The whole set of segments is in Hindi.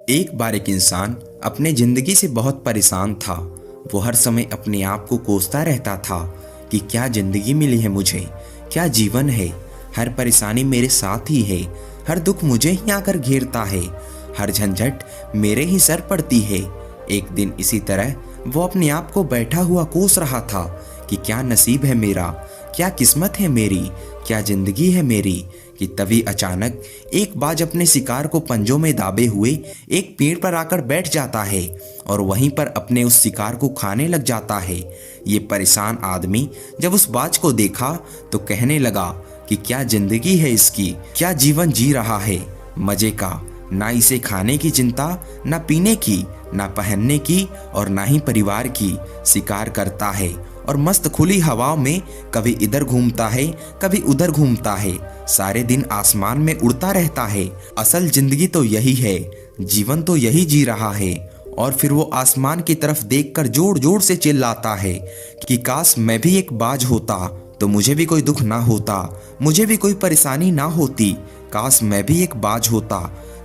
एक बार एक इंसान अपने जिंदगी से बहुत परेशान था। वो हर समय अपने आप को कोसता रहता था कि क्या जिंदगी मिली है मुझे, क्या जीवन है। हर परेशानी मेरे साथ ही है, हर दुख मुझे ही आकर घेरता है, हर झंझट मेरे ही सर पड़ती है। एक दिन इसी तरह वो अपने आप को बैठा हुआ कोस रहा था कि क्या नसीब है मेरा, क्या किस्मत है मेरी, क्या जिंदगी है मेरी, कि तभी अचानक एक बाज अपने शिकार को पंजों में दाबे हुए एक पेड़ पर आकर बैठ जाता है और वहीं पर अपने उस शिकार को खाने लग जाता है। ये परेशान आदमी जब उस बाज को देखा तो कहने लगा कि क्या जिंदगी है इसकी, क्या जीवन जी रहा है मजे का। ना इसे खाने की चिंता, ना पीने की, ना पहनने की और ना ही परिवार की। शिकार करता है और मस्त खुली हवाओं में कभी इधर घूमता है, कभी उधर घूमता है। सारे दिन आसमान में उड़ता रहता है। असल जिंदगी तो यही है, जीवन तो यही जी रहा है। और फिर वो आसमान की तरफ देखकर जोर जोर से चिल्लाता है कि काश मैं भी एक बाज होता तो मुझे भी कोई दुख ना होता, मुझे भी कोई परेशानी ना होती। काश मैं भी एक बाज होता।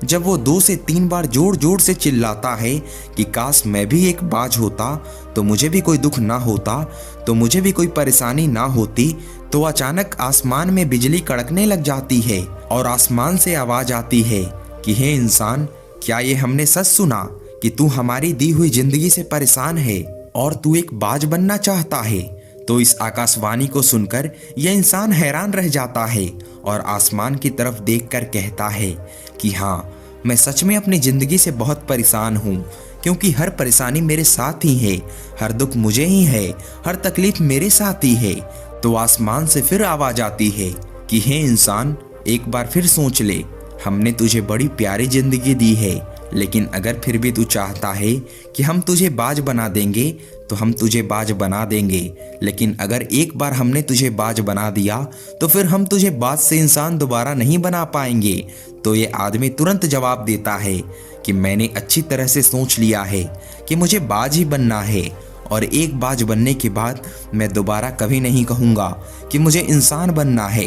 जब वो 2 से 3 बार जोर जोर से चिल्लाता है कि काश मैं भी एक बाज होता तो मुझे भी कोई दुख ना होता, तो मुझे भी कोई परेशानी ना होती, तो अचानक आसमान में बिजली कड़कने लग जाती है और आसमान से आवाज आती है कि हे इंसान, क्या ये हमने सच सुना कि तू हमारी दी हुई जिंदगी से परेशान है और तू एक बाज बनना चाहता है। तो इस आकाशवाणी को सुनकर यह इंसान हैरान रह जाता है और आसमान की तरफ देखकर कहता है कि हाँ, मैं सच में अपनी जिंदगी से बहुत परेशान हूँ, क्योंकि हर परेशानी मेरे साथ ही है, हर दुख मुझे ही है, हर तकलीफ मेरे साथ ही है। तो आसमान से फिर आवाज आती है कि हे इंसान, एक बार फिर सोच ले, हमने तुझे बड़ी प्यारी जिंदगी दी है, लेकिन अगर फिर भी तू चाहता है कि हम तुझे बाज बना देंगे तो हम तुझे बाज बना देंगे। लेकिन अगर एक बार हमने तुझे बाज बना दिया तो फिर हम तुझे बाज से इंसान दोबारा नहीं बना पाएंगे। तो ये आदमी तुरंत जवाब देता है कि मैंने अच्छी तरह से सोच लिया है कि मुझे बाज ही बनना है, और एक बाज बनने के बाद मैं दोबारा कभी नहीं कहूँगा कि मुझे इंसान बनना है।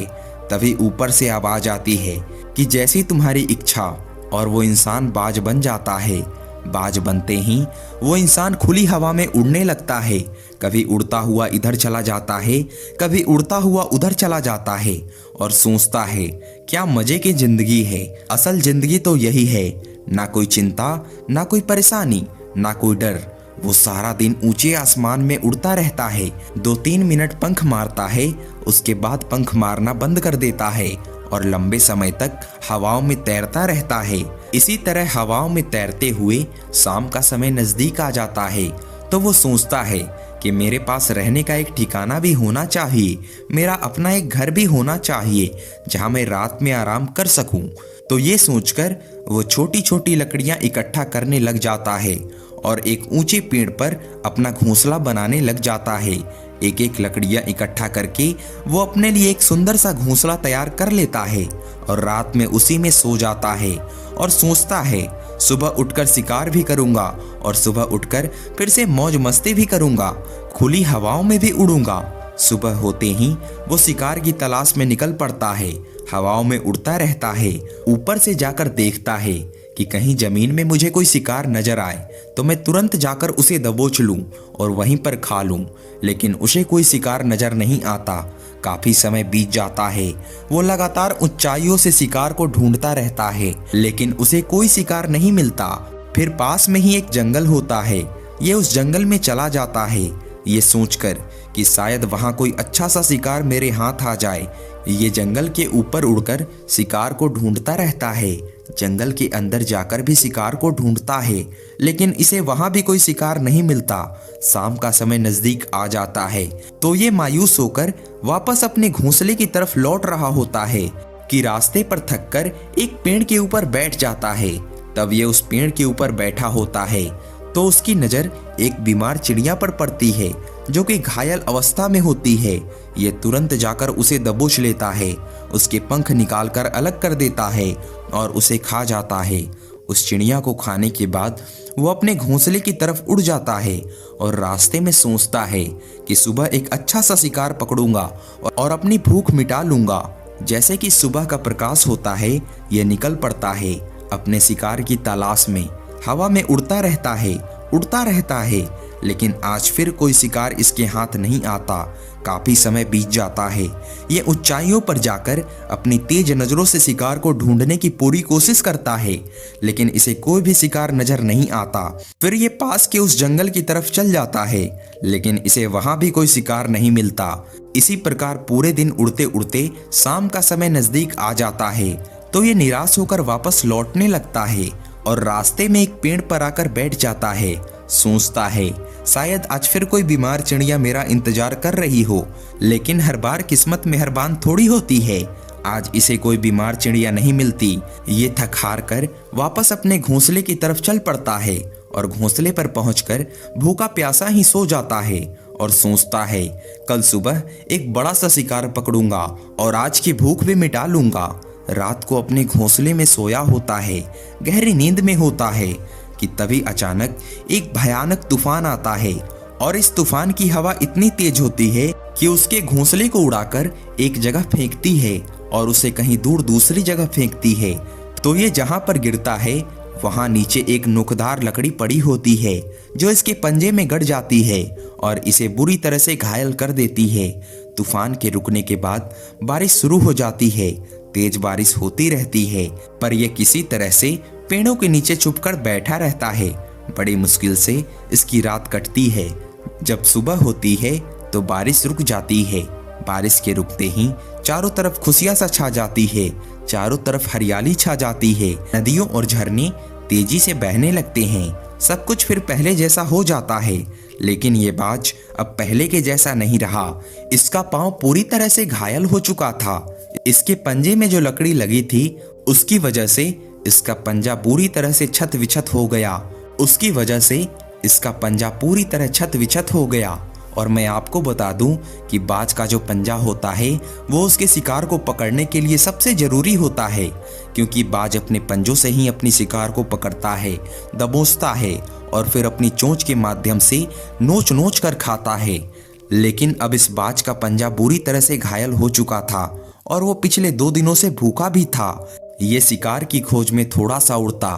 तभी ऊपर से आवाज आती है कि जैसी तुम्हारी इच्छा, और वो इंसान बाज बन जाता है। बाज बनते ही वो इंसान खुली हवा में उड़ने लगता है। कभी उड़ता हुआ इधर चला जाता है, कभी उड़ता हुआ उधर चला जाता है और सोचता है क्या मजे की जिंदगी है। असल जिंदगी तो यही है, ना कोई चिंता, ना कोई परेशानी, ना कोई डर। वो सारा दिन ऊंचे आसमान में उड़ता रहता है, 2-3 मिनट पंख मारता है, उसके बाद पंख मारना बंद कर देता है और लंबे समय तक हवाओं में तैरता रहता है। इसी तरह हवाओं में तैरते हुए शाम का समय नजदीक आ जाता है। तो वो सोचता है कि मेरे पास रहने का एक ठिकाना भी होना चाहिए, मेरा अपना एक घर भी होना चाहिए जहां मैं रात में आराम कर सकूं। तो ये सोचकर वो छोटी छोटी लकड़ियां इकट्ठा करने लग जाता है और एक ऊंचे पेड़ पर अपना घोंसला बनाने लग जाता है। एक एक लकड़ियां इकट्ठा करके वो अपने लिए एक सुंदर सा घोंसला तैयार कर लेता है और रात में उसी में सो जाता है और सोचता है सुबह उठकर शिकार भी करूंगा और सुबह उठकर फिर से मौज मस्ती भी करूंगा, खुली हवाओं में भी उड़ूंगा। सुबह होते ही वो शिकार की तलाश में निकल पड़ता है, हवाओं में उड़ता रहता है। ऊपर से जाकर देखता है कि कहीं जमीन में मुझे कोई शिकार नजर आए तो मैं तुरंत जाकर उसे दबोच लूं और वहीं पर खा लूं, लेकिन उसे कोई शिकार नजर नहीं आता। काफी समय बीत जाता है, वो लगातार ऊंचाइयों से शिकार को ढूंढता रहता है, लेकिन उसे कोई शिकार नहीं मिलता। फिर पास में ही एक जंगल होता है, ये उस जंगल में चला जाता है, ये सोचकर कि शायद वहां कोई अच्छा सा शिकार मेरे हाथ आ जाए। ये जंगल के ऊपर उड़कर शिकार को ढूंढता रहता है, जंगल के अंदर जाकर भी शिकार को ढूंढता है, लेकिन इसे वहां भी कोई शिकार नहीं मिलता। शाम का समय नजदीक आ जाता है तो ये मायूस होकर वापस अपने घोंसले की तरफ लौट रहा होता है कि रास्ते पर थककर एक पेड़ के ऊपर बैठ जाता है। तब ये उस पेड़ के ऊपर बैठा होता है तो उसकी नज़र एक बीमार चिड़िया पर पड़ती है जो कि घायल अवस्था में होती है। ये तुरंत जाकर उसे दबोच लेता है, उसके पंख निकालकर अलग कर देता है और उसे खा जाता है। उस चिड़िया को खाने के बाद वो अपने घोंसले की तरफ उड़ जाता है और रास्ते में सोचता है कि सुबह एक अच्छा सा शिकार पकड़ूंगा और अपनी भूख मिटा लूंगा। जैसे कि सुबह का प्रकाश होता है, ये निकल पड़ता है अपने शिकार की तलाश में। हवा में उड़ता रहता है, लेकिन आज फिर कोई शिकार इसके हाथ नहीं आता। काफी समय बीत जाता है। ये ऊंचाइयों पर जाकर अपनी तेज नजरों से शिकार को ढूंढने की पूरी कोशिश करता है, लेकिन इसे कोई भी शिकार नजर नहीं आता। फिर ये पास के उस जंगल की तरफ चल जाता है, लेकिन इसे वहां भी कोई शिकार नहीं मिलता। इसी प्रकार पूरे दिन उड़ते उड़ते शाम का समय नजदीक आ जाता है, तो ये निराश होकर वापस लौटने लगता है और रास्ते में एक पेड़ पर आकर बैठ जाता है। सोचता है शायद आज फिर कोई बीमार चिड़िया मेरा इंतजार कर रही हो, लेकिन हर बार किस्मत मेहरबान थोड़ी होती है। आज इसे कोई बीमार चिड़िया नहीं मिलती। ये थक हार कर वापस अपने घोंसले की तरफ चल पड़ता है और घोंसले पर पहुंचकर भूखा प्यासा ही सो जाता है और सोचता है कल सुबह एक बड़ा सा शिकार पकड़ूंगा और आज की भूख भी मिटा लूंगा। रात को अपने घोंसले में सोया होता है, गहरी नींद में होता है कि तभी अचानक एक भयानक तूफान आता है और इस तूफान की हवा इतनी तेज होती है कि उसके घोंसले को उड़ाकर एक जगह फेंकती है और उसे कहीं दूर दूसरी जगह फेंकती है। तो ये जहां पर गिरता है वहां नीचे एक नोकदार लकड़ी पड़ी होती है जो इसके पंजे में गड़ जाती है और इसे बुरी तरह से घायल कर देती है। तूफान के रुकने के बाद बारिश शुरू हो जाती है। तेज बारिश होती रहती है, पर यह किसी तरह से पेड़ों के नीचे छुपकर बैठा रहता है। बड़ी मुश्किल से इसकी रात कटती है। जब सुबह होती है तो बारिश रुक जाती है। बारिश के रुकते ही चारों तरफ खुशियां सा छा जाती है, चारों तरफ हरियाली छा जाती है। नदियों और झरने तेजी से बहने लगते हैं। सब कुछ फिर पहले जैसा हो जाता है, लेकिन ये बाज अब पहले के जैसा नहीं रहा। इसका पांव पूरी तरह से घायल हो चुका था। इसके पंजे में जो लकड़ी लगी थी उसकी वजह से इसका पंजा पूरी तरह से छत विछत हो गया। उसकी वजह से इसका पंजा पूरी तरह छत विछत हो गया। और मैं आपको बता दूं कि बाज का जो पंजा होता है वो उसके शिकार को पकड़ने के लिए सबसे जरूरी होता है, क्योंकि बाज अपने पंजों से ही अपनी शिकार को पकड़ता है, दबोचता है और फिर अपनी चोंच के माध्यम से नोच नोच कर खाता है। लेकिन अब इस बाज का पंजा बुरी तरह से घायल हो चुका था और वो पिछले 2 दिनों से भूखा भी था। ये शिकार की खोज में थोड़ा सा उड़ता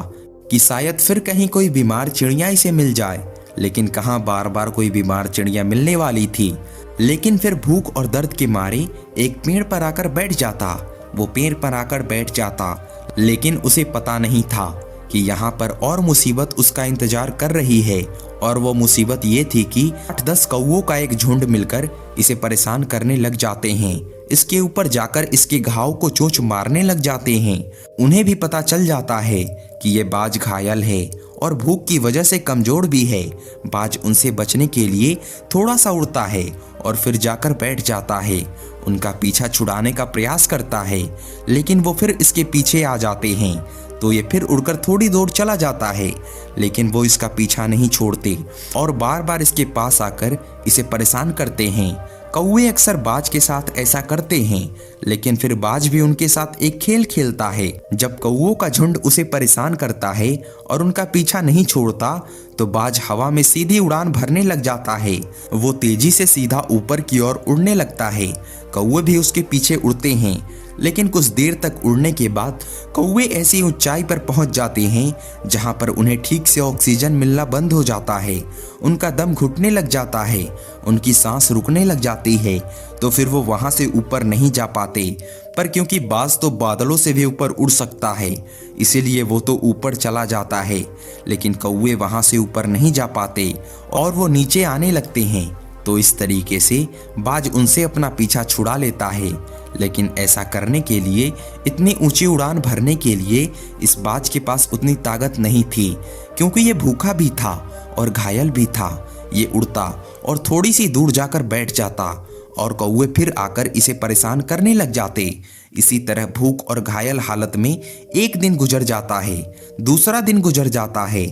कि शायद फिर कहीं कोई बीमार चिड़िया इसे मिल जाए, लेकिन कहाँ बार बार कोई बीमार चिड़िया मिलने वाली थी। लेकिन फिर भूख और दर्द के मारे एक पेड़ पर आकर बैठ जाता। वो पेड़ पर आकर बैठ जाता, लेकिन उसे पता नहीं था कि यहाँ पर और मुसीबत उसका इंतजार कर रही है। और वो मुसीबत ये थी कि 8-10 कौवों का एक झुंड मिलकर इसे परेशान करने लग जाते हैं। इसके ऊपर जाकर इसके घाव को चोंच मारने लग जाते हैं। उन्हें भी पता चल जाता है कि ये बाज घायल है और भूख की वजह से कमजोर भी है। बाज उनसे बचने के लिए थोड़ा सा उड़ता है और फिर जाकर बैठ जाता है। उनका पीछा छुड़ाने का प्रयास करता है, लेकिन वो फिर इसके पीछे आ जाते हैं। तो ये फिर उड़कर थोड़ी दूर चला जाता है, लेकिन वो इसका पीछा नहीं छोड़ते और बार बार इसके पास आकर इसे परेशान करते हैं। कौवे अक्सर बाज के साथ ऐसा करते हैं, लेकिन फिर बाज भी उनके साथ एक खेल खेलता है। जब कौवों का झुंड उसे परेशान करता है और उनका पीछा नहीं छोड़ता, तो बाज हवा में सीधी उड़ान भरने लग जाता है। वो तेजी से सीधा ऊपर की ओर उड़ने लगता है। कौवे भी उसके पीछे उड़ते हैं, लेकिन कुछ देर तक उड़ने के बाद कौवे ऐसी ऊंचाई पर पहुंच जाते हैं जहां पर उन्हें ठीक से ऑक्सीजन मिलना बंद हो जाता है। उनका दम घुटने लग जाता है, उनकी सांस रुकने लग जाती है। तो फिर वो वहां से ऊपर नहीं जा पाते। पर क्योंकि बाज तो बादलों से भी ऊपर उड़ सकता है, इसीलिए वो तो ऊपर चला जाता है, लेकिन कौवे वहां से ऊपर नहीं जा पाते और वो नीचे आने लगते हैं। तो इस तरीके से बाज उनसे अपना पीछा छुड़ा लेता है। लेकिन ऐसा करने के लिए, इतनी ऊंची उड़ान भरने के लिए इस बाज के पास उतनी ताकत नहीं थी, क्योंकि ये भूखा भी था और घायल भी था। ये उड़ता और थोड़ी सी दूर जाकर बैठ जाता और कौवे फिर आकर इसे परेशान करने लग जाते। इसी तरह भूख और घायल हालत में एक दिन गुजर जाता है, दूसरा दिन गुजर जाता है,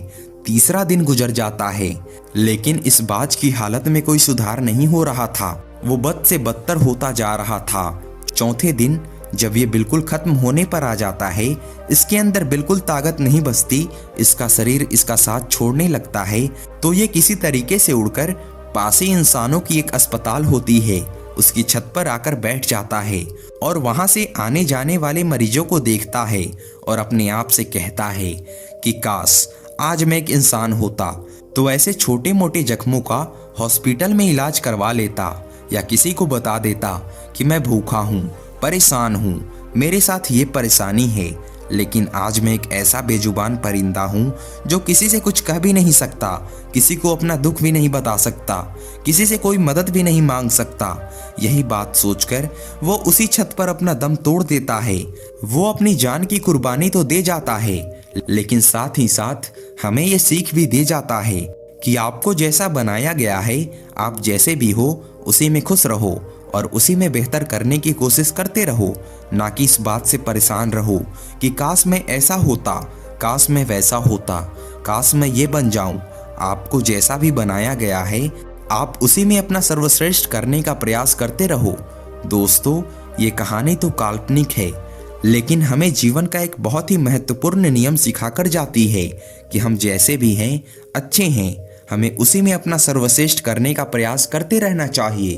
तीसरा दिन गुजर जाता है, लेकिन इस बाज की हालत में कोई सुधार नहीं हो रहा था। वो बद से बदतर होता जा रहा था। चौथे दिन जब ये बिल्कुल खत्म होने पर आ जाता है, इसके अंदर बिल्कुल ताकत नहीं बचती, इसका शरीर इसका साथ छोड़ने लगता है, तो ये किसी तरीके से उड़कर पास ही इंसानों की एक अस्पताल होती है उसकी छत पर आकर बैठ जाता है और वहां से आने जाने वाले मरीजों को देखता है और अपने आप से कहता है कि काश आज मैं एक इंसान होता तो ऐसे छोटे मोटे जख्मों का हॉस्पिटल में इलाज करवा लेता, या किसी को बता देता कि मैं भूखा हूँ, परेशान हूँ, मेरे साथ ये परेशानी है। लेकिन आज मैं एक ऐसा बेजुबान परिंदा हूँ जो किसी से कुछ कह भी नहीं सकता, किसी को अपना दुख भी नहीं बता सकता, किसी से कोई मदद भी नहीं मांग सकता। यही बात सोचकर वो उसी छत पर अपना दम तोड़ देता है। वो अपनी जान की कुर्बानी तो दे जाता है, लेकिन साथ ही साथ हमें ये सीख भी दे जाता है कि आपको जैसा बनाया गया है, आप जैसे भी हो उसी में खुश रहो और उसी में बेहतर करने की कोशिश करते रहो, ना कि इस बात से परेशान रहो कि काश मैं ऐसा होता, काश मैं वैसा होता, काश मैं ये बन जाऊं। आपको जैसा भी बनाया गया है, आप उसी में अपना सर्वश्रेष्ठ करने का प्रयास करते रहो। दोस्तों, ये कहानी तो काल्पनिक है, लेकिन हमें जीवन का एक बहुत ही महत्वपूर्ण नियम सिखाकर जाती है कि हम जैसे भी हैं, अच्छे हैं, हमें उसी में अपना सर्वश्रेष्ठ करने का प्रयास करते रहना चाहिए।